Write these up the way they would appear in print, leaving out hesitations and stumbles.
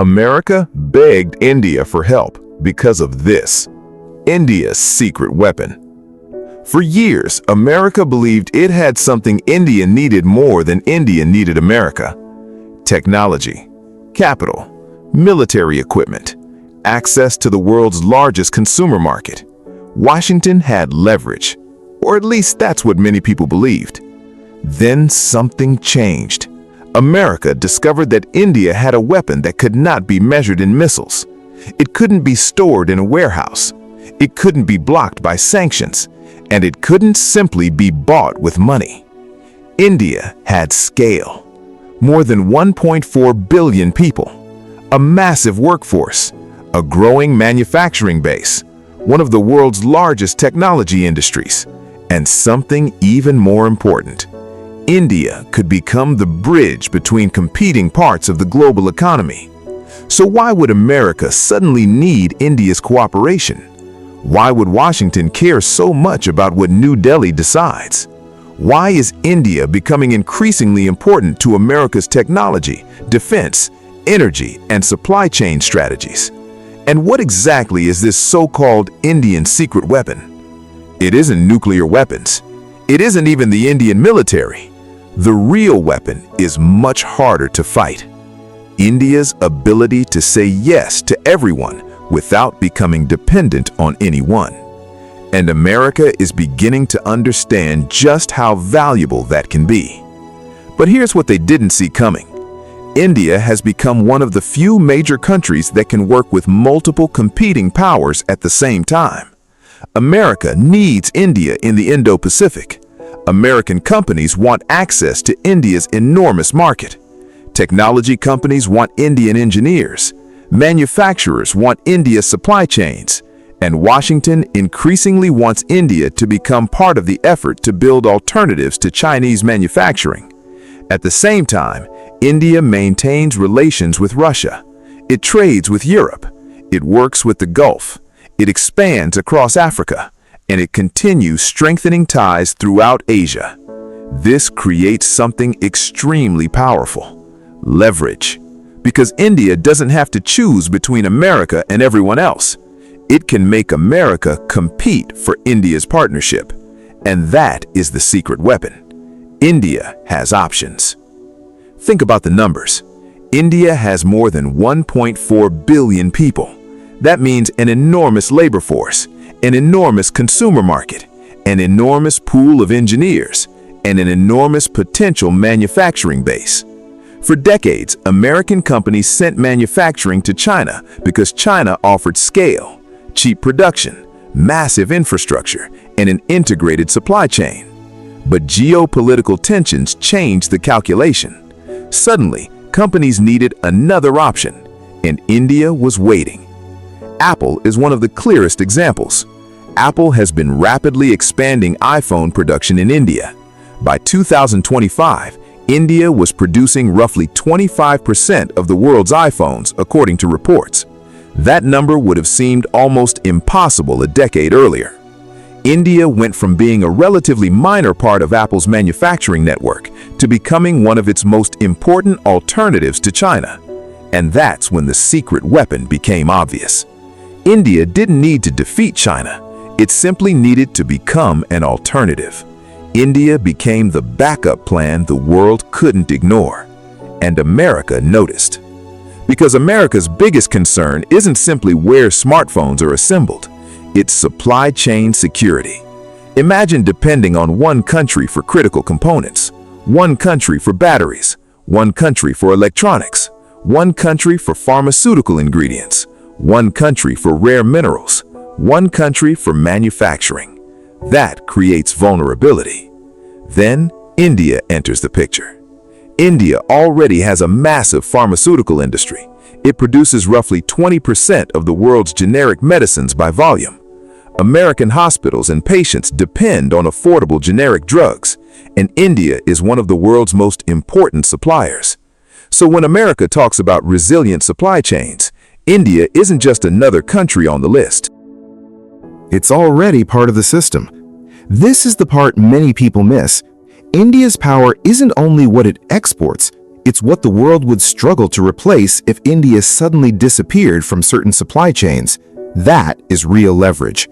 America begged India for help because of this: India's secret weapon. For years, America believed it had something India needed more than India needed America: technology, capital, military equipment, access to the world's largest consumer market. Washington had leverage, or at least that's what many people believed. Then something changed. America discovered that India had a weapon that could not be measured in missiles. It couldn't be stored in a warehouse. It couldn't be blocked by sanctions, and it couldn't simply be bought with money. India had scale. More than 1.4 billion people, a massive workforce, a growing manufacturing base, one of the world's largest technology industries, and something even more important: India could become the bridge between competing parts of the global economy. So why would America suddenly need India's cooperation? Why would Washington care so much about what New Delhi decides? Why is India becoming increasingly important to America's technology, defense, energy, and supply chain strategies? And what exactly is this so-called Indian secret weapon? It isn't nuclear weapons. It isn't even the Indian military. The real weapon is much harder to fight: India's ability to say yes to everyone without becoming dependent on anyone. And America is beginning to understand just how valuable that can be. But here's what they didn't see coming. India has become one of the few major countries that can work with multiple competing powers at the same time. America needs India in the Indo-Pacific. American companies want access to India's enormous market. Technology companies want Indian engineers. Manufacturers want India's supply chains. And Washington increasingly wants India to become part of the effort to build alternatives to Chinese manufacturing. At the same time, India maintains relations with Russia. It trades with Europe. It works with the Gulf. It expands across Africa. And it continues strengthening ties throughout Asia. This creates something extremely powerful: leverage. Because India doesn't have to choose between America and everyone else. It can make America compete for India's partnership. And that is the secret weapon. India has options. Think about the numbers. India has more than 1.4 billion people. That means an enormous labor force, an enormous consumer market, an enormous pool of engineers, and an enormous potential manufacturing base. For decades, American companies sent manufacturing to China because China offered scale, cheap production, massive infrastructure, and an integrated supply chain. But geopolitical tensions changed the calculation. Suddenly, companies needed another option, and India was waiting. Apple is one of the clearest examples. Apple has been rapidly expanding iPhone production in India. By 2025, India was producing roughly 25% of the world's iPhones, according to reports. That number would have seemed almost impossible a decade earlier. India went from being a relatively minor part of Apple's manufacturing network to becoming one of its most important alternatives to China. And that's when the secret weapon became obvious. India didn't need to defeat China. It simply needed to become an alternative. India became the backup plan the world couldn't ignore. And America noticed. Because America's biggest concern isn't simply where smartphones are assembled. It's supply chain security. Imagine depending on one country for critical components, one country for batteries, one country for electronics, one country for pharmaceutical ingredients, one country for rare minerals, one country for manufacturing. That creates vulnerability. Then India enters the picture. India already has a massive pharmaceutical industry. It produces roughly 20% of the world's generic medicines by volume. American hospitals and patients depend on affordable generic drugs, and India is one of the world's most important suppliers. So when America talks about resilient supply chains, India isn't just another country on the list. It's already part of the system. This is the part many people miss. India's power isn't only what it exports, It's what the world would struggle to replace if India suddenly disappeared from certain supply chains. That is real leverage.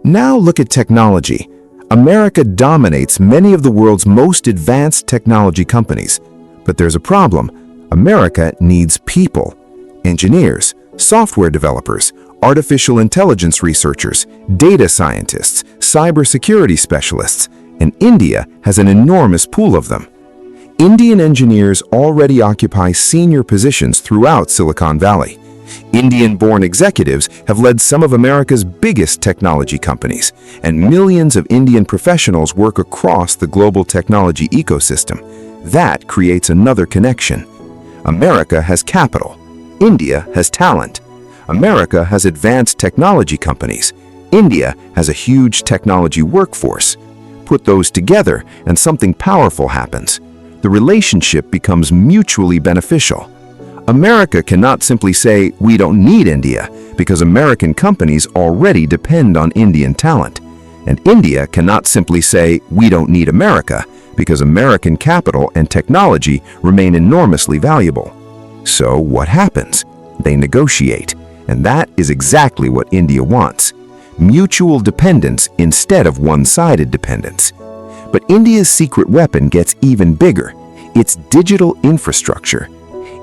Now look at technology. America dominates many of the world's most advanced technology companies. But there's a problem. America needs people. Engineers, software developers, artificial intelligence researchers, data scientists, cybersecurity specialists, and India has an enormous pool of them. Indian engineers already occupy senior positions throughout Silicon Valley. Indian-born executives have led some of America's biggest technology companies, and millions of Indian professionals work across the global technology ecosystem. That creates another connection. America has capital. India has talent. America has advanced technology companies. India has a huge technology workforce. Put those together and something powerful happens. The relationship becomes mutually beneficial. America cannot simply say, we don't need India, because American companies already depend on Indian talent. And India cannot simply say, we don't need America, because American capital and technology remain enormously valuable. So what happens? They negotiate, and that is exactly what India wants. Mutual dependence instead of one-sided dependence. But India's secret weapon gets even bigger. It's digital infrastructure.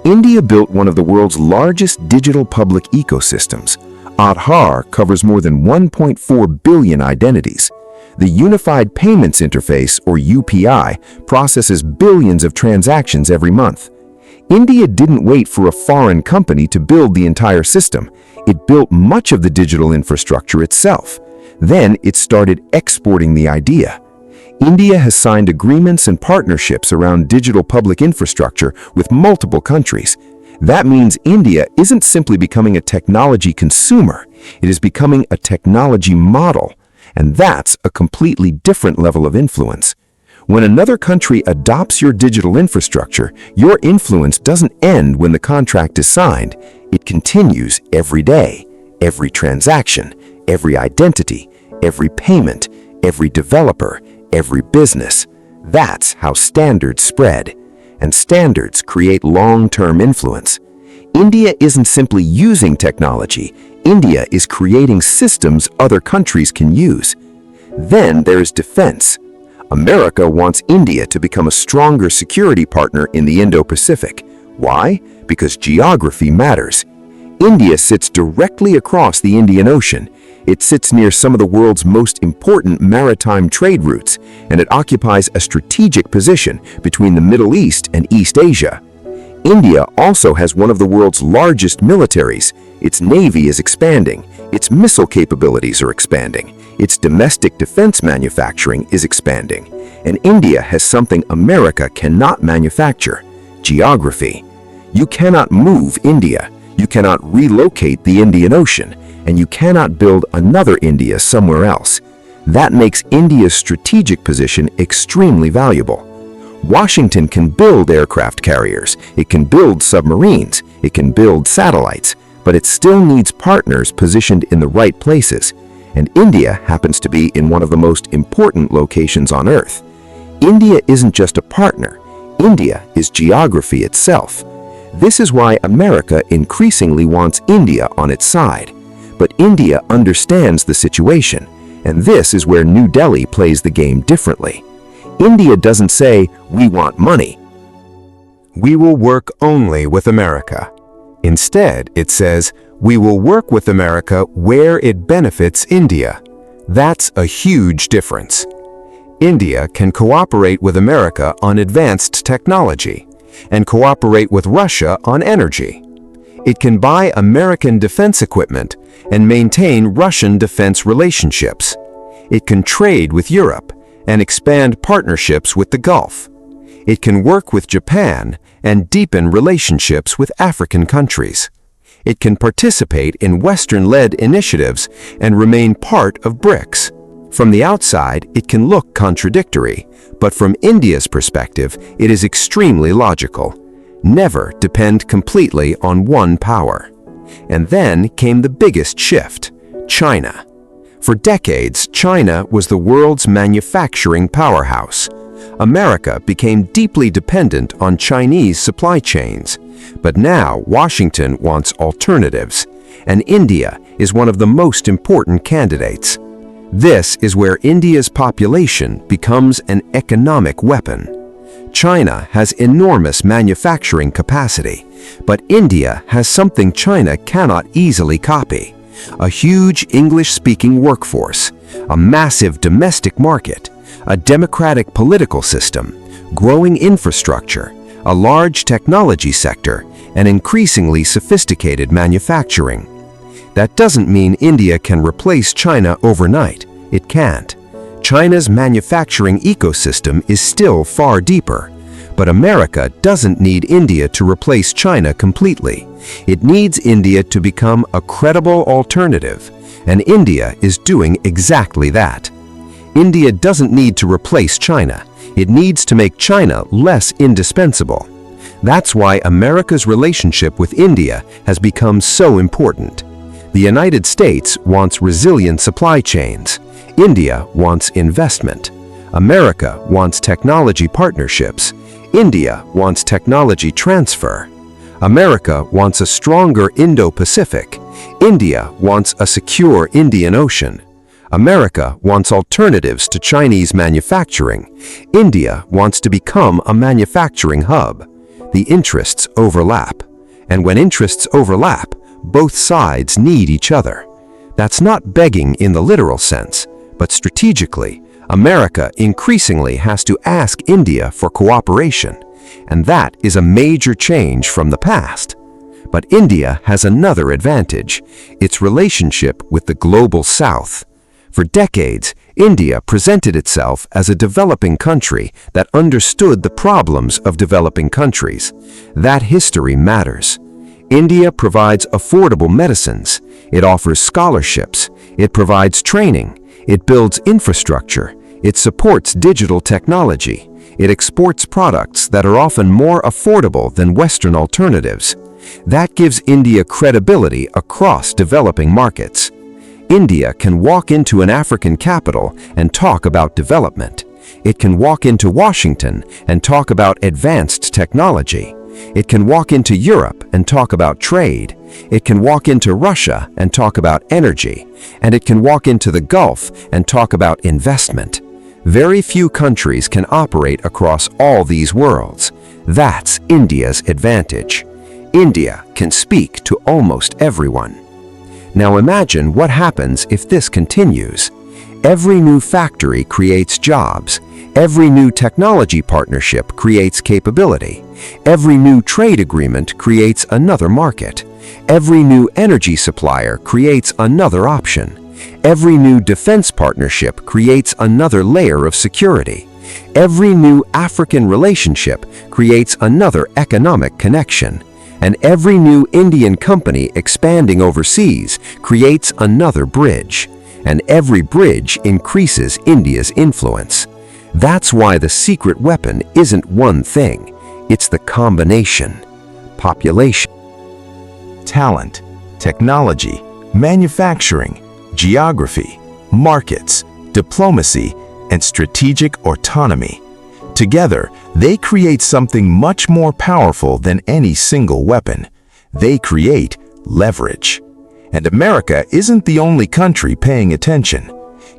India built one of the world's largest digital public ecosystems. Aadhaar covers more than 1.4 billion identities. The Unified Payments Interface, or UPI, processes billions of transactions every month. India didn't wait for a foreign company to build the entire system. It built much of the digital infrastructure itself. Then it started exporting the idea. India has signed agreements and partnerships around digital public infrastructure with multiple countries. That means India isn't simply becoming a technology consumer, it is becoming a technology model. And that's a completely different level of influence. When another country adopts your digital infrastructure, your influence doesn't end when the contract is signed. It continues every day, every transaction, every identity, every payment, every developer, every business. That's how standards spread. And standards create long-term influence. India isn't simply using technology. India is creating systems other countries can use. Then there's defense. America wants India to become a stronger security partner in the Indo-Pacific. Why? Because geography matters. India sits directly across the Indian Ocean. It sits near some of the world's most important maritime trade routes, and it occupies a strategic position between the Middle East and East Asia. India also has one of the world's largest militaries. Its navy is expanding. Its missile capabilities are expanding. Its domestic defense manufacturing is expanding. And India has something America cannot manufacture: geography. You cannot move India. You cannot relocate the Indian Ocean, and you cannot build another India somewhere else. That makes India's strategic position extremely valuable. Washington can build aircraft carriers, it can build submarines, it can build satellites, but it still needs partners positioned in the right places. And India happens to be in one of the most important locations on Earth. India isn't just a partner. India is geography itself. This is why America increasingly wants India on its side. But India understands the situation, and this is where New Delhi plays the game differently. India doesn't say, "We want money. We will work only with America." Instead, it says, "We will work with America where it benefits India." That's a huge difference. India can cooperate with America on advanced technology and cooperate with Russia on energy. It can buy American defense equipment and maintain Russian defense relationships. It can trade with Europe and expand partnerships with the Gulf. It can work with Japan and deepen relationships with African countries. It can participate in Western-led initiatives and remain part of BRICS. From the outside, it can look contradictory, but from India's perspective, it is extremely logical. Never depend completely on one power. And then came the biggest shift: China. For decades, China was the world's manufacturing powerhouse. America became deeply dependent on Chinese supply chains. But now Washington wants alternatives, and India is one of the most important candidates. This is where India's population becomes an economic weapon. China has enormous manufacturing capacity, but India has something China cannot easily copy: a huge English-speaking workforce, a massive domestic market, a democratic political system, growing infrastructure, a large technology sector, and increasingly sophisticated manufacturing. That doesn't mean India can replace China overnight. It can't. China's manufacturing ecosystem is still far deeper. But America doesn't need India to replace China completely. It needs India to become a credible alternative, and India is doing exactly that. India doesn't need to replace China. It needs to make China less indispensable. That's why America's relationship with India has become so important. The United States wants resilient supply chains. India wants investment. America wants technology partnerships. India wants technology transfer. America wants a stronger Indo-Pacific. India wants a secure Indian Ocean. America wants alternatives to Chinese manufacturing. India wants to become a manufacturing hub. The interests overlap. And when interests overlap, both sides need each other. That's not begging in the literal sense, but strategically, America increasingly has to ask India for cooperation, and that is a major change from the past. But India has another advantage: its relationship with the global South. For decades, India presented itself as a developing country that understood the problems of developing countries. That history matters. India provides affordable medicines. It offers scholarships. It provides training. It builds infrastructure. It supports digital technology. It exports products that are often more affordable than Western alternatives. That gives India credibility across developing markets. India can walk into an African capital and talk about development. It can walk into Washington and talk about advanced technology. It can walk into Europe and talk about trade. It can walk into Russia and talk about energy. And it can walk into the Gulf and talk about investment. Very few countries can operate across all these worlds. That's India's advantage. India can speak to almost everyone. Now imagine what happens if this continues. Every new factory creates jobs. Every new technology partnership creates capability. Every new trade agreement creates another market. Every new energy supplier creates another option. Every new defense partnership creates another layer of security. Every new African relationship creates another economic connection. And every new Indian company expanding overseas creates another bridge. And every bridge increases India's influence. That's why the secret weapon isn't one thing. It's the combination: population, Talent, technology, manufacturing, geography, markets, diplomacy, and strategic autonomy. Together, they create something much more powerful than any single weapon. They create leverage. And America isn't the only country paying attention.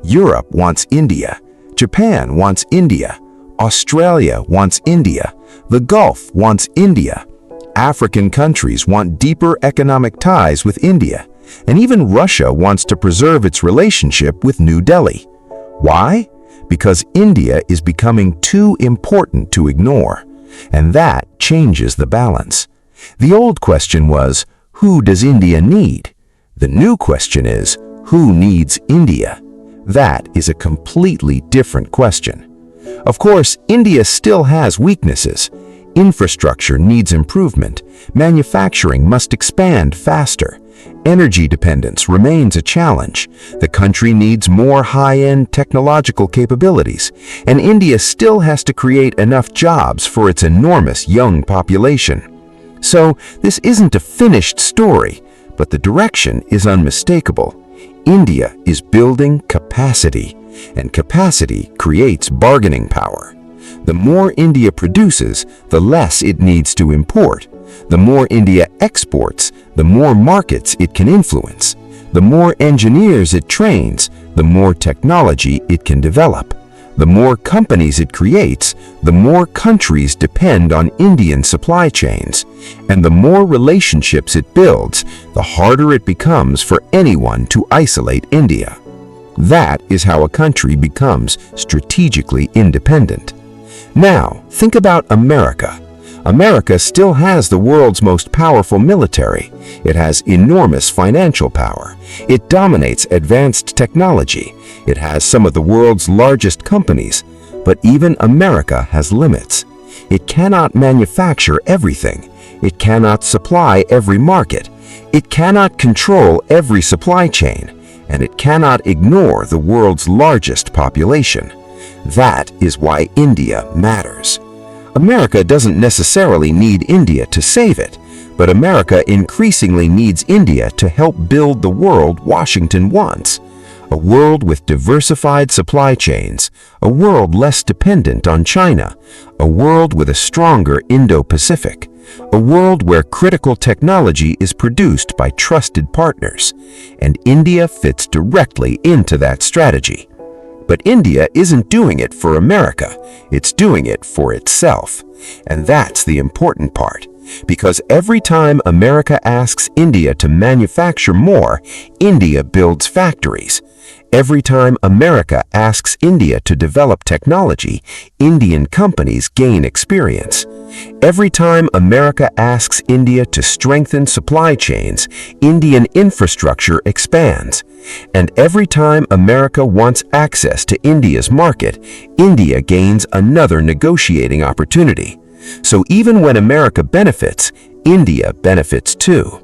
Europe wants India. Japan wants India. Australia wants India. The Gulf wants India. African countries want deeper economic ties with India. And even Russia wants to preserve its relationship with New Delhi. Why? Because India is becoming too important to ignore. And that changes the balance. The old question was, who does India need? The new question is, who needs India? That is a completely different question. Of course, India still has weaknesses. Infrastructure needs improvement. Manufacturing must expand faster. Energy dependence remains a challenge. The country needs more high-end technological capabilities, and India still has to create enough jobs for its enormous young population. So, this isn't a finished story, but the direction is unmistakable. India is building capacity, and capacity creates bargaining power. The more India produces, the less it needs to import. The more India exports, the more markets it can influence. The more engineers it trains, the more technology it can develop. The more companies it creates, the more countries depend on Indian supply chains. And the more relationships it builds, the harder it becomes for anyone to isolate India. That is how a country becomes strategically independent. Now, think about America. America still has the world's most powerful military. It has enormous financial power. It dominates advanced technology. It has some of the world's largest companies. But even America has limits. It cannot manufacture everything. It cannot supply every market. It cannot control every supply chain. And it cannot ignore the world's largest population. That is why India matters. America doesn't necessarily need India to save it, but America increasingly needs India to help build the world Washington wants. A world with diversified supply chains, a world less dependent on China, a world with a stronger Indo-Pacific, a world where critical technology is produced by trusted partners, and India fits directly into that strategy. But India isn't doing it for America, it's doing it for itself. And that's the important part, because every time America asks India to manufacture more, India builds factories. Every time America asks India to develop technology, Indian companies gain experience. Every time America asks India to strengthen supply chains, Indian infrastructure expands. And every time America wants access to India's market, India gains another negotiating opportunity. So even when America benefits, India benefits too.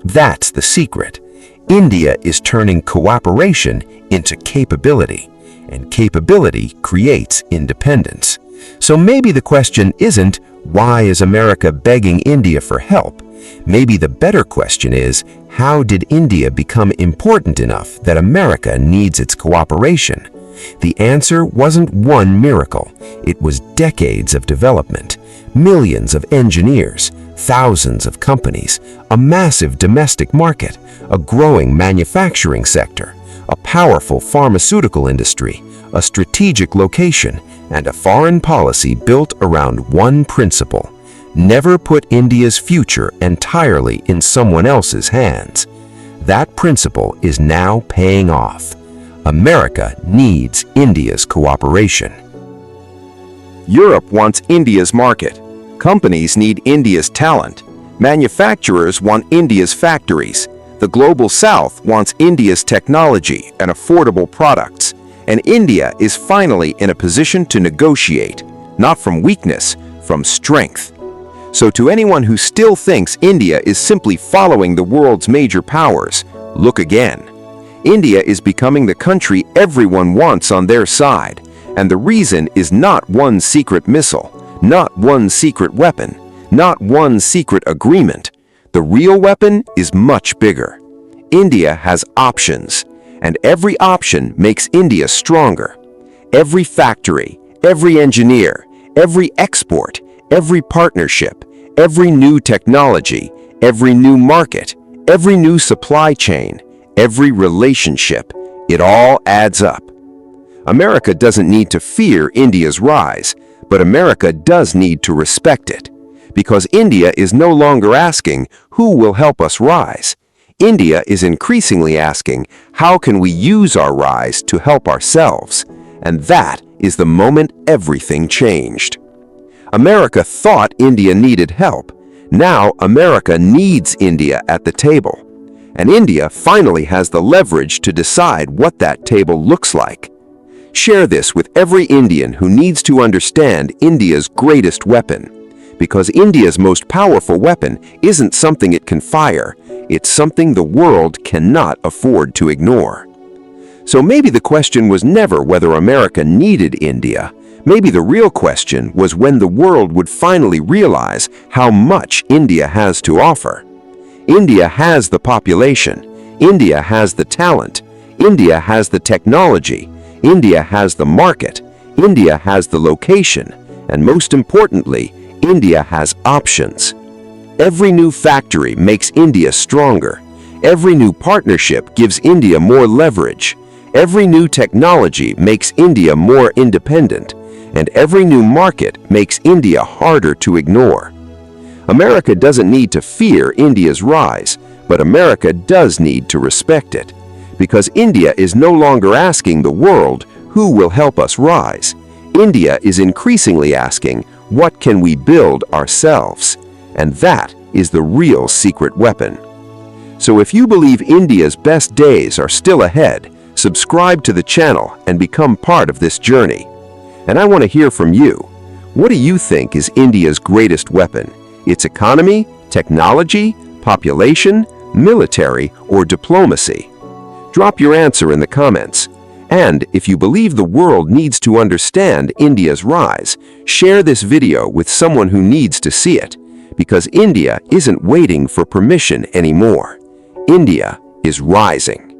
That's the secret. India is turning cooperation into capability, and capability creates independence. So maybe the question isn't, why is America begging India for help? Maybe the better question is, how did India become important enough that America needs its cooperation? The answer wasn't one miracle. It was decades of development, millions of engineers, thousands of companies, a massive domestic market, a growing manufacturing sector, a powerful pharmaceutical industry, a strategic location, and a foreign policy built around one principle: never put India's future entirely in someone else's hands. That principle is now paying off. America needs India's cooperation. Europe wants India's market. Companies need India's talent. Manufacturers want India's factories. The Global South wants India's technology and affordable products. And India is finally in a position to negotiate, not from weakness, from strength. So to anyone who still thinks India is simply following the world's major powers, look again. India is becoming the country everyone wants on their side. And the reason is not one secret missile, not one secret weapon, not one secret agreement. The real weapon is much bigger. India has options, and every option makes India stronger. Every factory, every engineer, every export, every partnership, every new technology, every new market, every new supply chain, every relationship, it all adds up. America doesn't need to fear India's rise, but America does need to respect it. Because India is no longer asking, who will help us rise? India is increasingly asking, how can we use our rise to help ourselves? And that is the moment everything changed. America thought India needed help. Now America needs India at the table. And India finally has the leverage to decide what that table looks like. Share this with every Indian who needs to understand India's greatest weapon. Because India's most powerful weapon isn't something it can fire, it's something the world cannot afford to ignore. So maybe the question was never whether America needed India. Maybe the real question was when the world would finally realize how much India has to offer. India has the population, India has the talent, India has the technology, India has the market, India has the location, And most importantly, India has options. Every new factory makes India stronger. Every new partnership gives India more leverage. Every new technology makes India more independent. And every new market makes India harder to ignore. America doesn't need to fear India's rise, but America does need to respect it. Because India is no longer asking the world, who will help us rise? India is increasingly asking, what can we build ourselves? And that is the real secret weapon. So if you believe India's best days are still ahead, subscribe to the channel and become part of this journey. And I want to hear from you. What do you think is India's greatest weapon? Its economy, technology, population, military, or diplomacy? Drop your answer in the comments. And if you believe the world needs to understand India's rise, share this video with someone who needs to see it. Because India isn't waiting for permission anymore. India is rising.